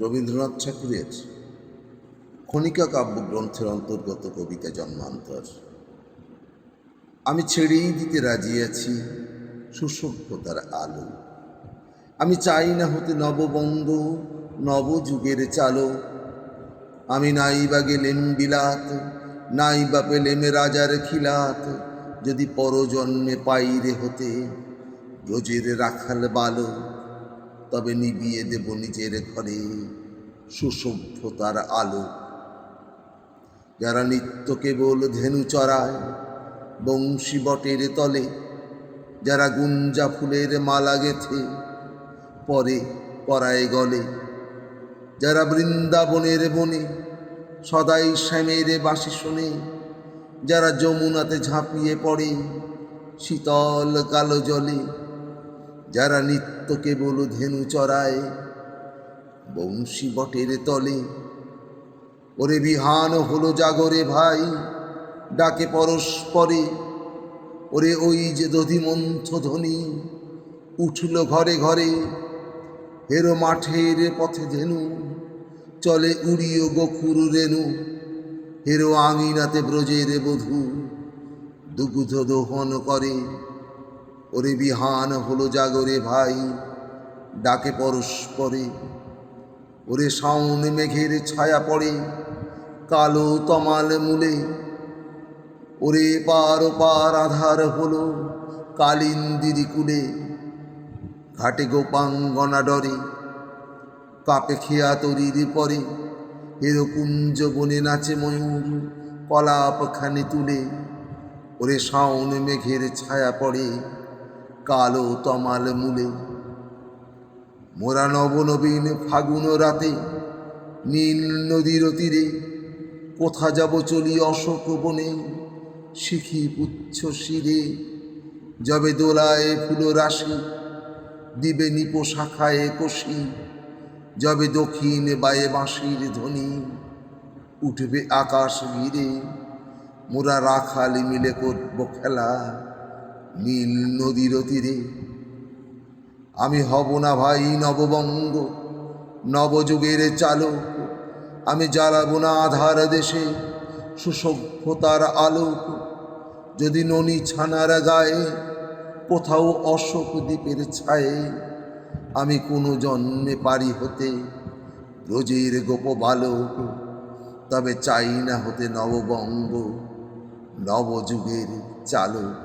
রবীন্দ্রনাথ ঠাকুরের খনিকা কাব্যগ্রন্থের অন্তর্গত কবিতা জন্মান্তর। আমি ছেড়েই দিতে রাজি আছি সুসভ্যতার আলো। আমি চাই না হতে নববঙ্গ নবযুগের চালো। আমি নাই বা গেলেম বিলাত, নাই বা পেলেম রাজার খিলাত, যদি পরজন্মে পাইরে হতে ব্রজের রাখাল বালো। তবে নিবিয়ে দেব নিজের ঘরে সুসভ্যতার আলো। যারা নিত্য কেবল ধেনু চড়ায় বংশী বটের তলে, যারা গুঞ্জা ফুলের মালা গেথে পরে পরায় গলে, যারা বৃন্দাবনের বনে সদাই শ্যামের বাঁশি শোনে, যারা যমুনাতে ঝাঁপিয়ে পড়ে শীতল কালো জলে, যারা নিত্য কেবল ধেনু চড়ায় বংশী বটের তলে। ওরে বিহান হলো জাগরে ভাই, ডাকে পরস্পরে, ওরে ওই যে দধিমন্থ ধ্বনি উঠল ঘরে ঘরে। হেরো মাঠের পথে ধেনু চলে উড়িও গোখুর রেণু, হেরো আঙিনাতে ব্রজের বধূ দুগ্ধ দোহন করে। ওরে বিহান হলো জাগরে ভাই, ডাকে পরস্পরে, ওরে শাওন মেঘের ছায়া পড়ে কালো তমাল মূলে, ওরে পার পার আধার হলো কালিন্দিরি কুলে। ঘাটে গোপাঙ্গনা ডরে কাপে খেয়া তরির পরে, হেরো কুঞ্জ বনে নাচে ময়ূর কলাপখানি তুলে। ওরে শাওন মেঘের ছায়া পড়ে কালো তমাল মূলে। মোরা নবনবীন ফাগুন রাতে নীল নদীর তীরে, কোথা যাব চলি অশোক বনে শিখি পুচ্ছ শিরে। যবে দোলায় ফুল রাশি দিবে নিপ শাখায় কষি, যবে দক্ষিণ বায়ে বাঁশির ধ্বনি উঠবে আকাশ ঘিরে। মোরা রাখালি মিলে করব খেলা নীল নদীর তীরে। আমি হব না ভাই নববঙ্গ নবযুগের চালক, আমি জ্বালাবো না আধার দেশে সুসভ্যতার আলোক। যদি ননি ছানার গায়ে কোথাও অশোক দ্বীপের ছায়ে, আমি কোনো জন্মে পারি হতে ব্রজের গোপ বালক। তবে চাই না হতে নববঙ্গ নবযুগের চালক।